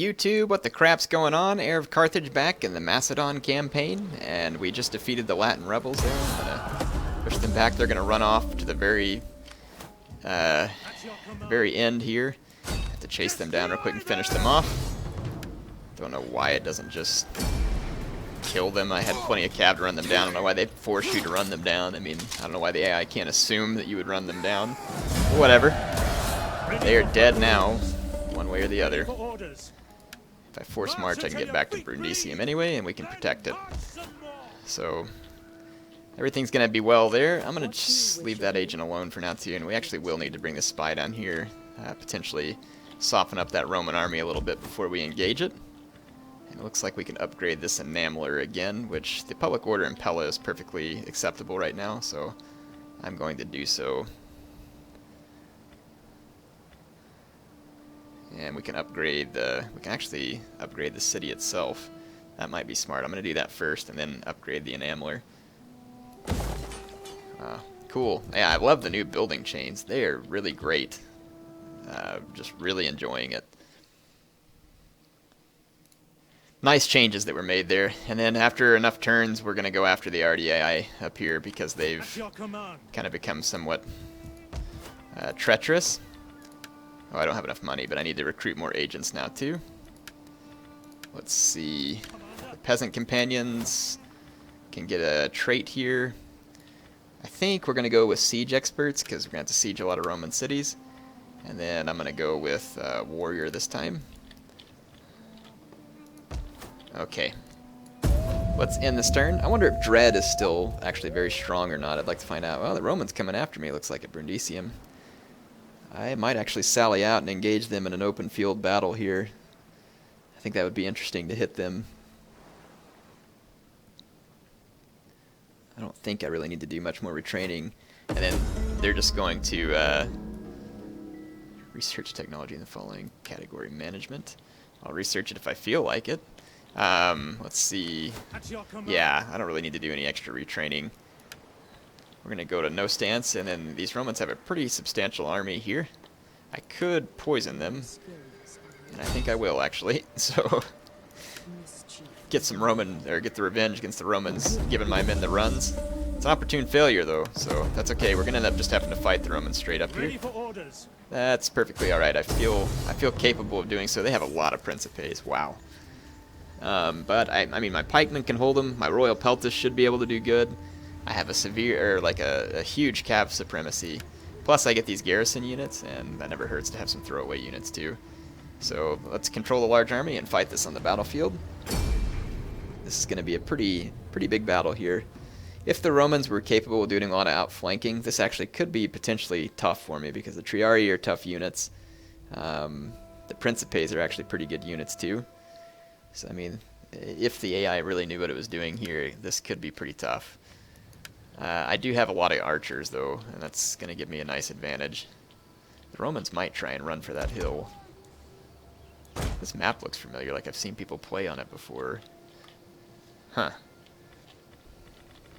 YouTube, what the crap's going on? Heir of Carthage back in the Macedon campaign, and we just defeated the Latin rebels there. I'm gonna push them back. They're gonna run off to the very end here. Have to chase them down real quick and finish them off. Don't know why it doesn't just kill them. I had plenty of cav to run them down. I don't know why they force you to run them down. I mean, I don't know why the AI can't assume that you would run them down. Whatever. They are dead now, one way or the other. If I force march, I can get back to Brundisium anyway, and we can protect it. So, everything's going to be well there. I'm going to just leave that agent alone for now, too, and we actually will need to bring the spy down here, potentially soften up that Roman army a little bit before we engage it. And it looks like we can upgrade this enameler again, which the public order in Pella is perfectly acceptable right now, so I'm going to do so. And we can upgrade we can actually upgrade the city itself. That might be smart. I'm going to do that first and then upgrade the enameler. Cool. Yeah, I love the new building chains. They are really great. Just really enjoying it. Nice changes that were made there. And then after enough turns, we're going to go after the RDAI up here because they've kind of become somewhat treacherous. Oh, I don't have enough money, but I need to recruit more agents now too. Let's see. The peasant companions can get a trait here. I think we're going to go with siege experts because we're going to have to siege a lot of Roman cities. And then I'm going to go with warrior this time. Okay. Let's end this turn. I wonder if Dread is still actually very strong or not. I'd like to find out. Well, the Romans coming after me, it looks like, at Brundisium. I might actually sally out and engage them in an open field battle here. I think that would be interesting to hit them. I don't think I really need to do much more retraining. And then they're just going to research technology in the following category: management. I'll research it if I feel like it. Let's see. Yeah, I don't really need to do any extra retraining. We're going to go to no stance, and then these Romans have a pretty substantial army here. I could poison them, and I think I will, actually. So, get some get the revenge against the Romans, giving my men the runs. It's an opportune failure, though, so that's okay. We're going to end up just having to fight the Romans straight up here. That's perfectly alright. I feel capable of doing so. They have a lot of Principes. Wow. But, I mean, my pikemen can hold them. My Royal Peltis should be able to do good. I have a severe, or like a huge cav supremacy. Plus I get these garrison units, and that never hurts to have some throwaway units too. So let's control a large army and fight this on the battlefield. This is going to be a pretty big battle here. If the Romans were capable of doing a lot of outflanking, this actually could be potentially tough for me, because the Triarii are tough units. The Principes are actually pretty good units too. So I mean, if the AI really knew what it was doing here, this could be pretty tough. I do have a lot of archers, though, and that's going to give me a nice advantage. The Romans might try and run for that hill. This map looks familiar, like I've seen people play on it before. Huh.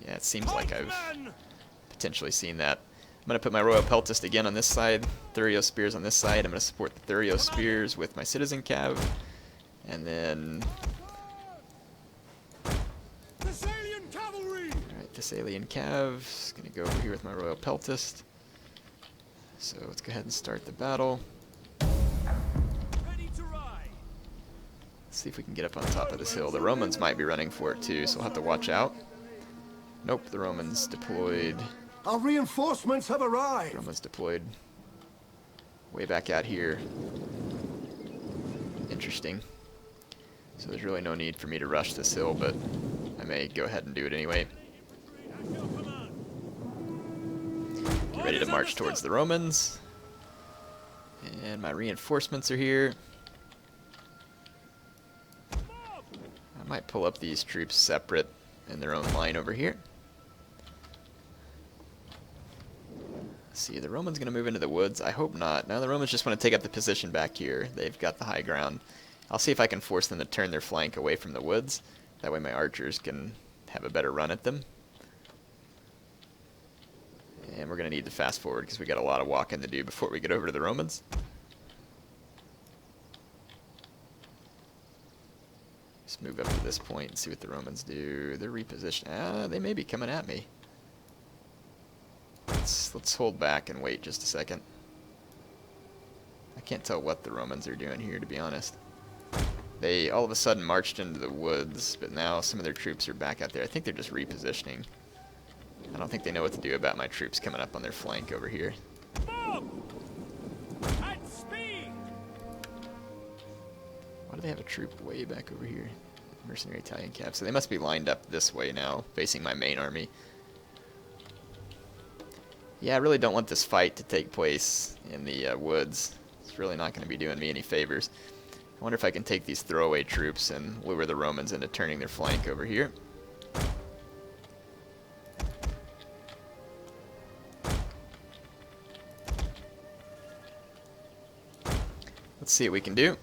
Yeah, it seems like I've potentially seen that. I'm going to put my Royal Peltist again on this side, Thurio Spears on this side. I'm going to support the Thurio Spears with my Citizen Cav, and then... Thessalian Cav, gonna go over here with my Royal Peltist. So let's go ahead and start the battle. Let's see if we can get up on top of this hill. The Romans might be running for it too, so we'll have to watch out. Nope, the Romans deployed. Our reinforcements have arrived. Romans deployed way back out here. Interesting. So there's really no need for me to rush this hill, but I may go ahead and do it anyway. Get ready to march towards the Romans. And my reinforcements are here. I might pull up these troops separate in their own line over here. Let's see, the Romans going to move into the woods? I hope not. No, the Romans just want to take up the position back here. They've got the high ground. I'll see if I can force them to turn their flank away from the woods. That way my archers can have a better run at them. And we're going to need to fast forward because we got a lot of walking to do before we get over to the Romans. move up to this point and see what the Romans do. They're repositioning. They may be coming at me. Let's hold back and wait just a second. I can't tell what the Romans are doing here, to be honest. They all of a sudden marched into the woods, but now some of their troops are back out there. I think they're just repositioning. I don't think they know what to do about my troops coming up on their flank over here. At speed. Why do they have a troop way back over here? Mercenary Italian cav. So they must be lined up this way now, facing my main army. Yeah, I really don't want this fight to take place in the woods. It's really not going to be doing me any favors. I wonder if I can take these throwaway troops and lure the Romans into turning their flank over here. Let's see what we can do.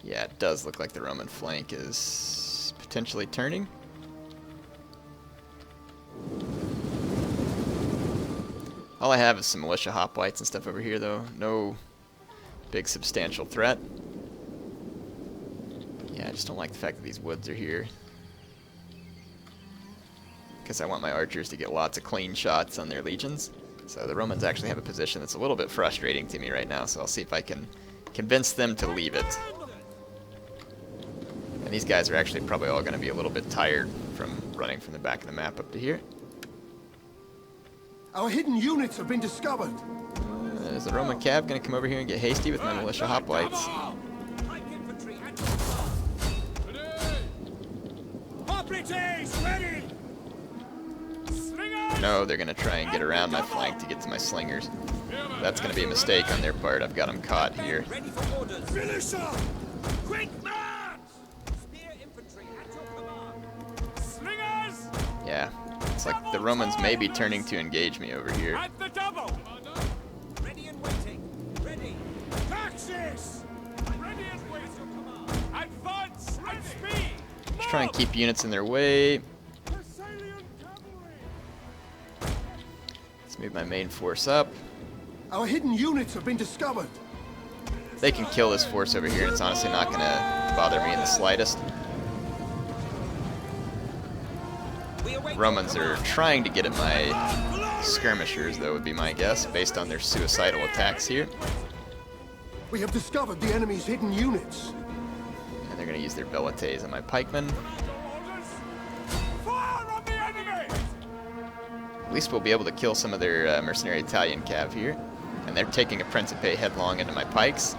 Yeah, it does look like the Roman flank is potentially turning. All I have is some militia hoplites and stuff over here, though. No big substantial threat. Yeah, I just don't like the fact that these woods are here. Because I want my archers to get lots of clean shots on their legions. So the Romans actually have a position that's a little bit frustrating to me right now, so I'll see if I can convince them to leave it. And these guys are actually probably all going to be a little bit tired from running from the back of the map up to here. Our hidden units have been discovered. Is the Roman cav going to come over here and get hasty with my militia hoplites? No, they're going to try and get around my flank to get to my slingers. That's going to be a mistake on their part. I've got them caught here. Yeah, it's like the Romans may be turning to engage me over here. At the double. Ready and waiting. Ready. Taxis. Ready and waiting. Advance at speed. Just try and keep units in their way. Let's move my main force up. Our hidden units have been discovered. They can kill this force over here, and it's honestly not going to bother me in the slightest. Romans are trying to get at my skirmishers, though, would be my guess, based on their suicidal attacks here. We have discovered the enemy's hidden units. And they're going to use their velites on my pikemen. Fire on the enemy. At least we'll be able to kill some of their mercenary Italian cav here. And they're taking a Principe headlong into my pikes.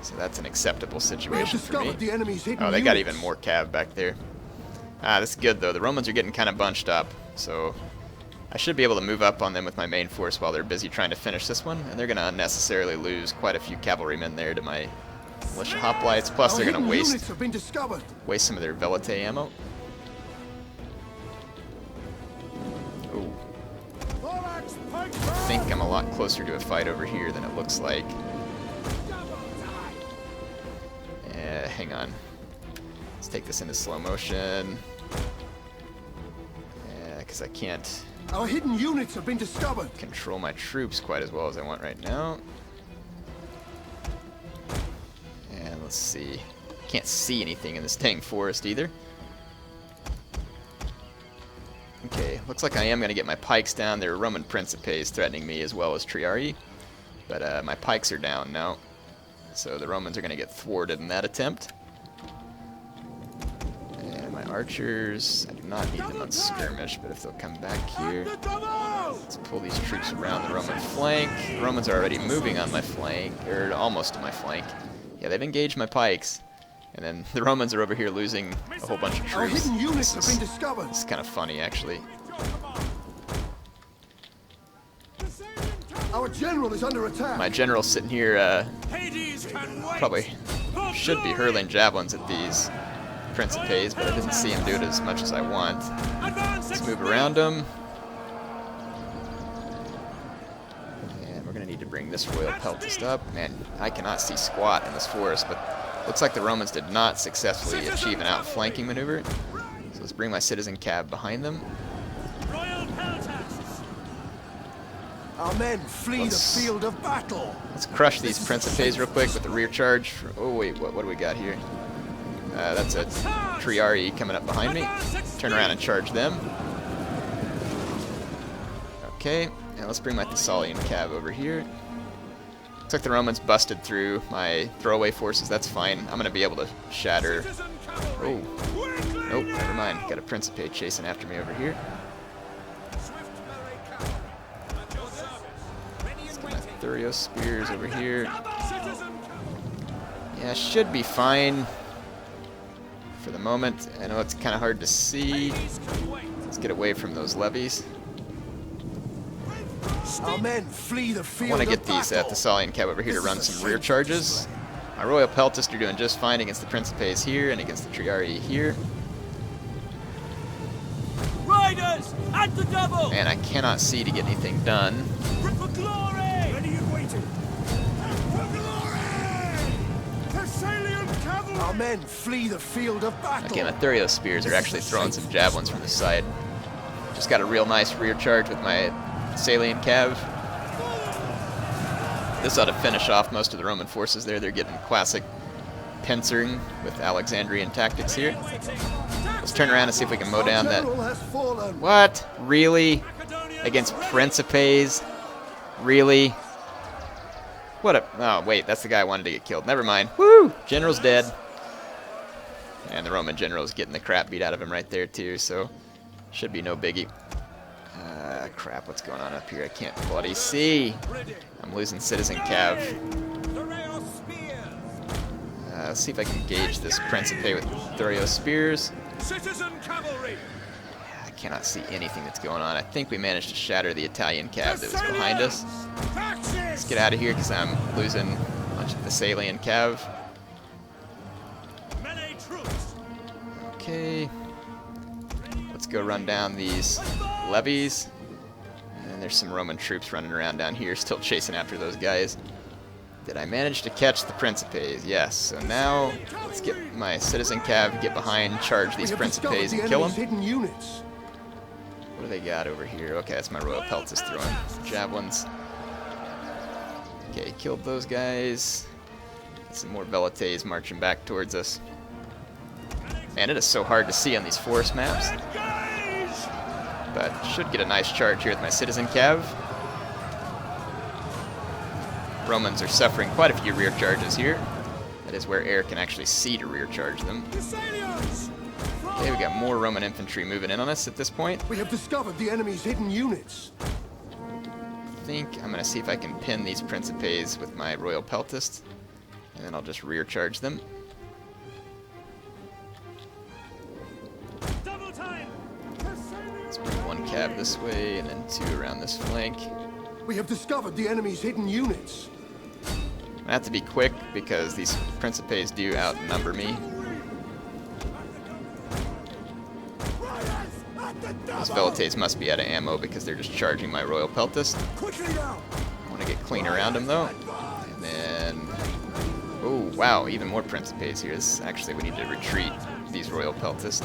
So that's an acceptable We have situation for me. discovered the enemy's hidden Oh, they got units. even more cav back there. This is good, though. The Romans are getting kind of bunched up, so I should be able to move up on them with my main force while they're busy trying to finish this one, and they're going to unnecessarily lose quite a few cavalrymen there to my militia hoplites, plus Our they're going to hidden waste units have been discovered. some of their velite ammo. Ooh. I think I'm a lot closer to a fight over here than it looks like. Hang on. Let's take this into slow motion. Yeah, because I can't Our hidden units have been discovered. control my troops quite as well as I want right now. And let's see. Can't see anything in this dang forest either. Okay, looks like I am going to get my pikes down. There are Roman Principes threatening me as well as Triarii. But my pikes are down now. So the Romans are going to get thwarted in that attempt. And my archers, I do not need them on skirmish, but if they'll come back here, let's pull these troops around the Roman flank. The Romans are already moving on my flank, or almost to my flank. Yeah, they've engaged my pikes. And then the Romans are over here losing a whole bunch of Our troops. hidden units This have is- been discovered. This is kind of funny, actually. Our general is under attack. My general's sitting here, Hades can wait. probably should be hurling javelins at these Principes, but I didn't see him do it as much as I want. Advance Let's at move speed. around him. And we're going to need to bring this royal peltist up. Man, I cannot see squat in this forest, but looks like the Romans did not successfully achieve an outflanking maneuver. So let's bring my citizen cav behind them. Royal Pelter. Our men flee the field of battle. Let's crush these Principes real quick with the rear charge. Oh wait, what do we got here? That's a Triarii coming up behind me. Turn around and charge them. Okay, now let's bring my Thessalian cav over here. Looks like the Romans busted through my throwaway forces. That's fine. I'm going to be able to shatter. Oh, nope, never mind. Got a Principe chasing after me over here. Let's get my Thurio spears over here. Yeah, should be fine for the moment. I know it's kind of hard to see. Let's get away from those levies. Our men flee the field I want to get of these battle. Thessalian cav over here to run some rear charges. My Royal Peltists are doing just fine against the Principes here and against the Triarii here. Riders at the double. And I cannot see to get anything done. For glory. Ready and waiting. For glory. Thessalian cavalry. Our men flee the field of battle. Okay, my Thurio spears are actually throwing some javelins from the side. Just got a real nice rear charge with my Thessalian cav. This ought to finish off most of the Roman forces there. They're getting classic pincering with Alexandrian tactics here. Let's turn around and see if we can mow down that. General has fallen. What? Really? Against Principes? Really? What a... Oh, wait, that's the guy I wanted to get killed. Never mind. Woo! General's dead. And the Roman general's getting the crap beat out of him right there, too, so should be no biggie. Crap, what's going on up here? I can't bloody see. I'm losing citizen cav. Let's see if I can gauge this Principe with Thurio spears. Citizen cavalry. I cannot see anything that's going on. I think we managed to shatter the Italian cav that was behind us. Let's get out of here because I'm losing a bunch of Thessalian cav. Melee troops. Okay. Let's go run down these levies. And there's some Roman troops running around down here, still chasing after those guys. Did I manage to catch the Principes? Yes. So now, let's get my citizen cav, get behind, charge these Principes, and kill them. Hidden units. What do they got over here? Okay, that's my Royal Peltist throwing javelins. Okay, killed those guys. Some more Velites marching back towards us. Man, it is so hard to see on these forest maps. But should get a nice charge here with my citizen cav. Romans are suffering quite a few rear charges here. That is where Heir can actually see to rear charge them. Okay, we got more Roman infantry moving in on us at this point. We have discovered the enemy's hidden units. I think I'm going to see if I can pin these Principes with my Royal Peltist. And then I'll just rear charge them. Let's bring one cav this way and then two around this flank. We have discovered the enemy's hidden units. I have to be quick because these Principes do outnumber me. Those Velites must be out of ammo because they're just charging my Royal Peltist. I want to get clean around them though. And then... Oh, wow, even more Principes here. Actually, we need to retreat these Royal Peltists.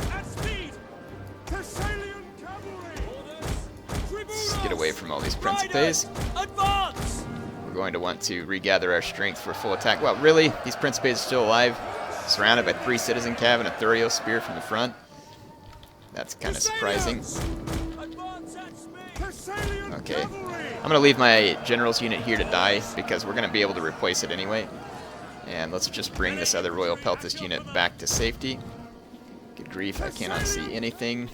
Let's get away from all these Principes. We're going to want to regather our strength for full attack. Well, really? These Principes are still alive? Surrounded by 3 citizen cav and a Thurio spear from the front? That's kind of surprising. Okay. I'm going to leave my general's unit here to die because we're going to be able to replace it anyway. And let's just bring this other Royal Peltist unit back to safety. Good grief, I cannot see anything.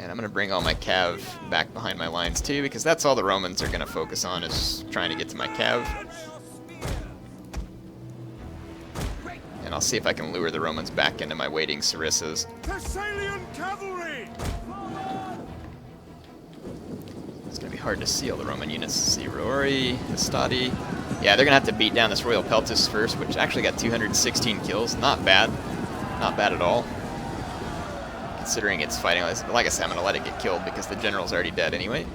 And I'm going to bring all my cav back behind my lines too, because that's all the Romans are going to focus on, is trying to get to my cav. And I'll see if I can lure the Romans back into my waiting sarissas. Thessalian cavalry. It's going to be hard to see all the Roman units. See Rory, Hastati. Yeah, they're going to have to beat down this Royal Peltist first, which actually got 216 kills. Not bad. Not bad at all. Considering it's fighting, like I said, I'm going to let it get killed because the general's already dead anyway.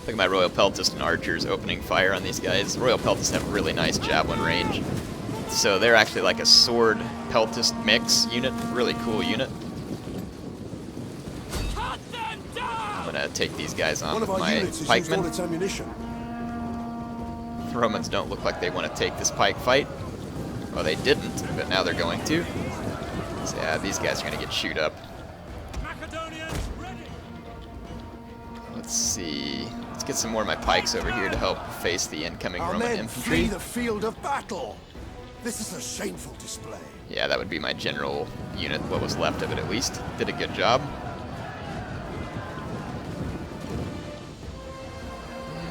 Look at my Royal Peltist and archers opening fire on these guys. Royal Peltists have really nice javelin range. So they're actually like a sword peltist mix unit. Really cool unit. Cut them down! I'm gonna take these guys on One with of our my units has used all pikemen. its ammunition. The Romans don't look like they want to take this pike fight. Well, they didn't, but now they're going to. So yeah, these guys are gonna get chewed up. Macedonians ready! Let's see. Let's get some more of my pikes over here to help face the incoming Our Roman men infantry. flee the field of battle. This is a shameful display. Yeah, that would be my general unit, what was left of it at least. Did a good job.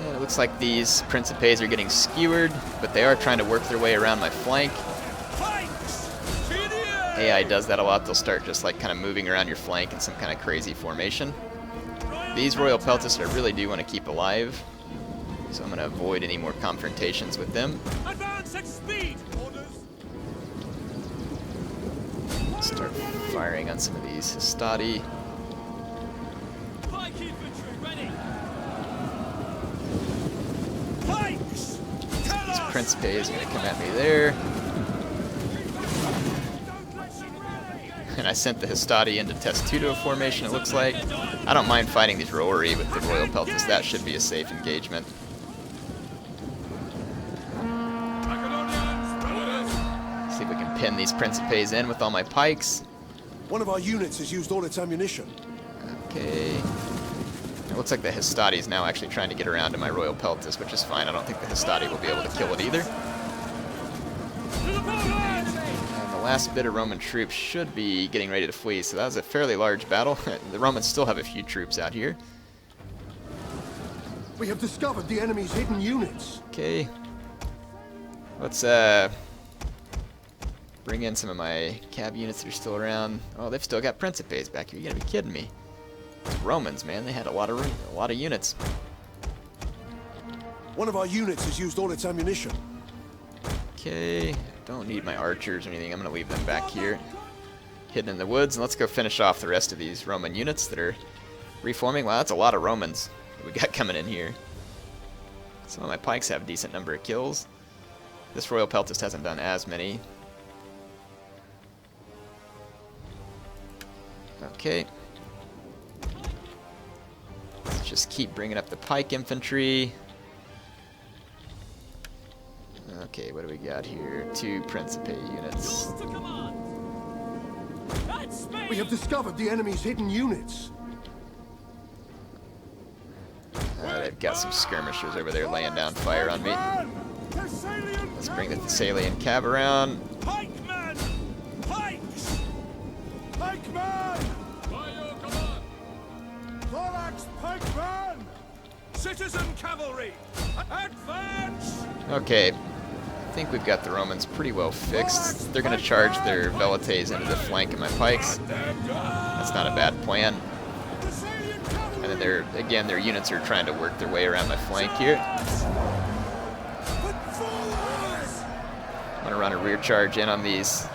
Yeah, it looks like these Principes are getting skewered, but they are trying to work their way around my flank. Pikes! To the air! AI does that a lot. They'll start just like kind of moving around your flank in some kind of crazy formation. These Royal Peltists I really do want to keep alive, so I'm going to avoid any more confrontations with them. Advance at speed! Orders! Start firing on some of these Hastati. Pike infantry ready! Pikes! Tell These us! Principes are going to come at me there. Don't let them rally! And I sent the Hastati into Testudo formation, it looks like. I don't mind fighting these Roeri with the Royal Peltists. That should be a safe engagement. Macedonians, orders! See if we can pin these Principes in with all my pikes. One of our units has used all its ammunition. Okay. It looks like the Hastati is now actually trying to get around to my Royal Peltis, which is fine. I don't think the Hastati will be able to kill it either. To the forward! And the last bit of Roman troops should be getting ready to flee, so that was a fairly large battle. The Romans still have a few troops out here. We have discovered the enemy's hidden units. Okay. Let's bring in some of my cab units that are still around. Oh, they've still got Principes back here. You gotta be kidding me. It's Romans, man. They had a lot of units. One of our units has used all its ammunition. Okay. Don't need my archers or anything. I'm gonna leave them back here, hidden in the woods. And let's go finish off the rest of these Roman units that are reforming. Wow, that's a lot of Romans that we got coming in here. Some of my pikes have a decent number of kills. This Royal Peltist hasn't done as many. Okay. Let's just keep bringing up the pike infantry. Okay, what do we got here? 2 Principe units. To command! At speed! We have discovered the enemy's hidden units. They've got some skirmishers over there laying down fire on me. Let's bring the Thessalian cab around. Pikemen! Pikes! Pikemen! By your command! Thorax pikemen! Citizen cavalry! Advance! Okay. I think we've got the Romans pretty well fixed. They're going to charge their Velites into the flank of my pikes. That's not a bad plan. And then their units are trying to work their way around my flank here. I'm going to run a rear charge in on these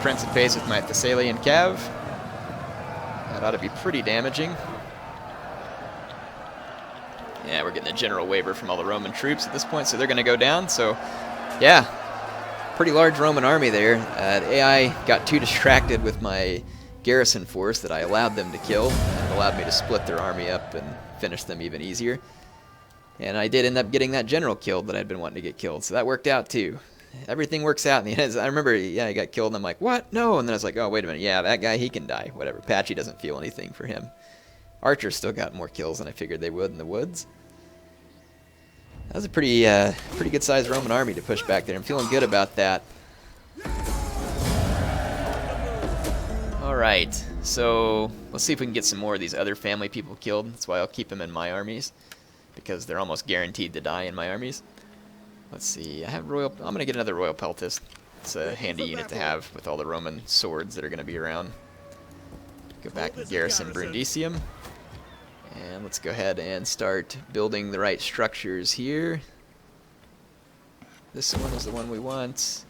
Principes with my Thessalian cav. That ought to be pretty damaging. Yeah, we're getting a general waiver from all the Roman troops at this point, so they're going to go down. So, yeah, pretty large Roman army there. AI got too distracted with my garrison force that I allowed them to kill, and allowed me to split their army up and finish them even easier. And I did end up getting that general killed that I'd been wanting to get killed, so that worked out too. Everything works out in the end. I remember, yeah, he got killed, and I'm like, what? No! And then I was like, oh, wait a minute, yeah, that guy, he can die. Whatever. Patchy doesn't feel anything for him. Archers still got more kills than I figured they would in the woods. That was a pretty good-sized Roman army to push back there. I'm feeling good about that. Alright, so let's see if we can get some more of these other family people killed. That's why I'll keep them in my armies, because they're almost guaranteed to die in my armies. Let's see, I have Royal... I'm going to get another Royal Peltist. It's a handy unit to have with all the Roman swords that are going to be around. Go back and garrison Brundisium. And let's go ahead and start building the right structures here. This one is the one we want.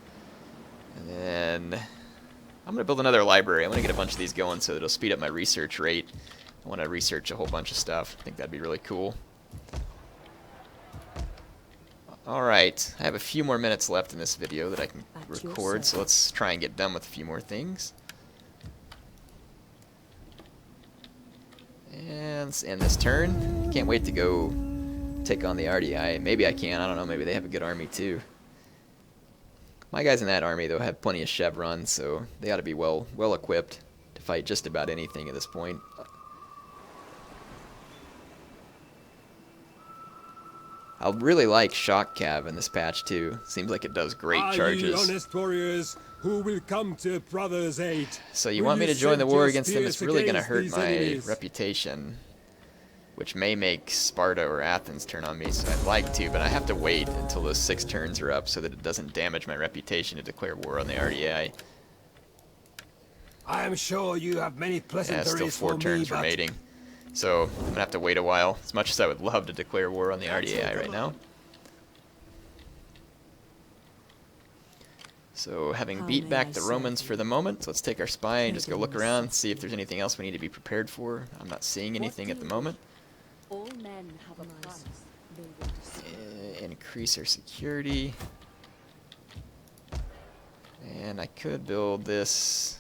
And then I'm going to build another library. I'm going to get a bunch of these going so it'll speed up my research rate. I want to research a whole bunch of stuff. I think that'd be really cool. Alright, I have a few more minutes left in this video that I can At your record, so service. let's try and get done with a few more things. And let's end this turn. Can't wait to go take on the RDI. Maybe I can, I don't know, maybe they have a good army too. My guys in that army, though, have plenty of chevrons, so they ought to be well equipped to fight just about anything at this point. I really like Shock Cav in this patch too. Seems like it does great Are ye charges. honest warriors who will come to brother's aid? So you Will want me you to join the send war your against them? It's spears really going to against hurt these my enemies? reputation, which may make Sparta or Athens turn on me, so I'd like to, but I have to wait until those 6 turns are up so that it doesn't damage my reputation to declare war on the RDI. I am sure you have many Yeah, pleasantries still 4 for turns me, but remaining. So I'm going to have to wait a while, as much as I would love to declare war on the RDI right now. So having How beat may back I the serve Romans you? for the moment, let's take our spy and just go look Treading around, see if there's anything else we need to be prepared for. I'm not seeing anything at the moment. All men have a promise. They will destroy. Increase our security. And I could build this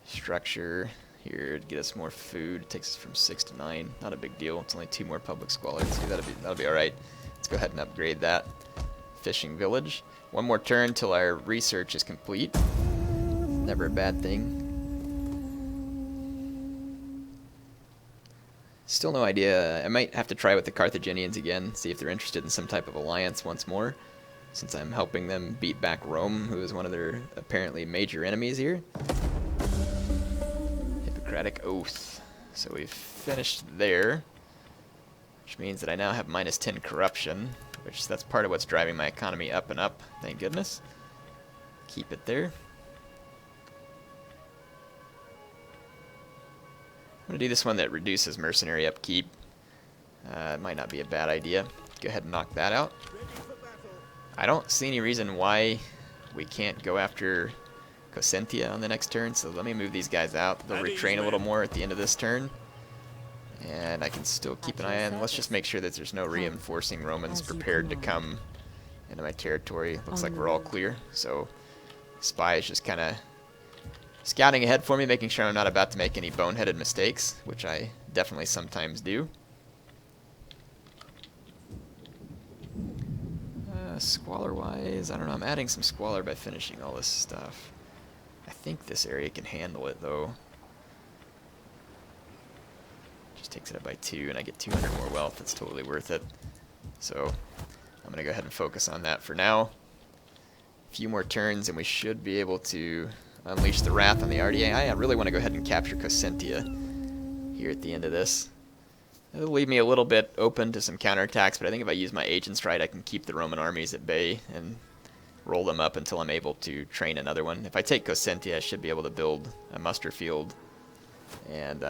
structure here to get us more food. It takes us from 6 to 9. Not a big deal. It's only 2 more public squalors. See, that'll be all right. Let's go ahead and upgrade that fishing village. 1 more turn till our research is complete. Never a bad thing. Still no idea. I might have to try with the Carthaginians again, see if they're interested in some type of alliance once more, since I'm helping them beat back Rome, who is one of their apparently major enemies here. Hippocratic Oath. So we've finished there, which means that I now have minus 10 corruption, which that's part of what's driving my economy up and up, thank goodness. Keep it there. I'm going to do this one that reduces mercenary upkeep. It might not be a bad idea. Go ahead and knock that out. I don't see any reason why we can't go after Cosentia on the next turn, so let me move these guys out. They'll retrain a little more at the end of this turn. And I can still keep an eye on. Let's just make sure that there's no reinforcing Romans prepared to come into my territory. Looks like we're all clear. So spy is just kind of scouting ahead for me, making sure I'm not about to make any boneheaded mistakes, which I definitely sometimes do. Squalor-wise, I don't know. I'm adding some squalor by finishing all this stuff. I think this area can handle it, though. Just takes it up by 2, and I get 200 more wealth. That's totally worth it. So I'm going to go ahead and focus on that for now. A few more turns, and we should be able to unleash the wrath on the RDI. I really want to go ahead and capture Cosentia here at the end of this. It'll leave me a little bit open to some counterattacks, but I think if I use my agents right, I can keep the Roman armies at bay and roll them up until I'm able to train another one. If I take Cosentia, I should be able to build a muster field and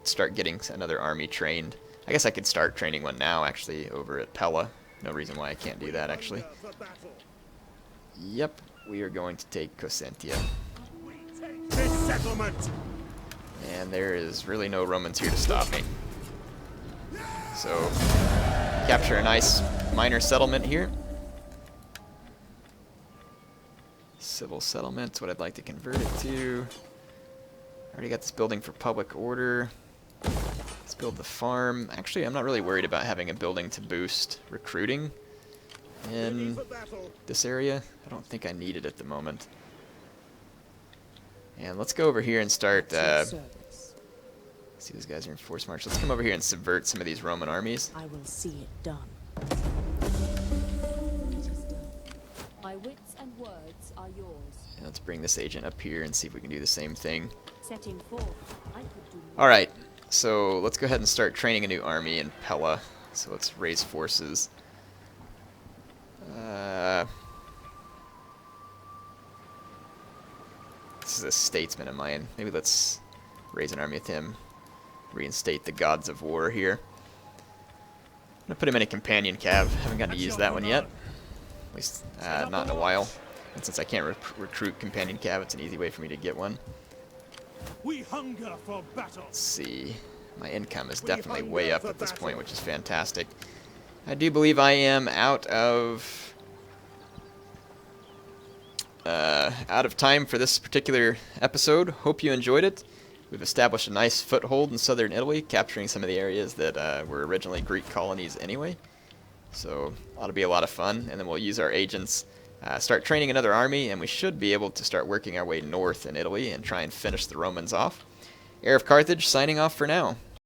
start getting another army trained. I guess I could start training one now, actually, over at Pella. No reason why I can't do that, actually. Yep, we are going to take Cosentia. this settlement. And there is really no Romans here to stop me. So, capture a nice minor settlement here. Civil settlement's what I'd like to convert it to. Already got this building for public order. Let's build the farm. Actually, I'm not really worried about having a building to boost recruiting in this area. I don't think I need it at the moment. And let's go over here and start, see, these guys are in force march. Let's come over here and subvert some of these Roman armies. I will see it done. My wits and words are yours. And let's bring this agent up here and see if we can do the same thing. Setting forth, I could do more. Alright, so let's go ahead and start training a new army in Pella. So let's raise forces. This is a statesman of mine. Maybe let's raise an army with him. Reinstate the gods of war here. I'm going to put him in a companion cav. Haven't gotten to use that one yet. At least not in a while. And since I can't recruit companion cav, it's an easy way for me to get one. We hunger for battle. Let's see. My income is definitely way up at this point, which is fantastic. I do believe I am out of time for this particular episode. Hope you enjoyed it. We've established a nice foothold in southern Italy, capturing some of the areas that were originally Greek colonies anyway. So ought to be a lot of fun, and then we'll use our agents, start training another army, and we should be able to start working our way north in Italy and try and finish the Romans off. Heir of Carthage signing off for now.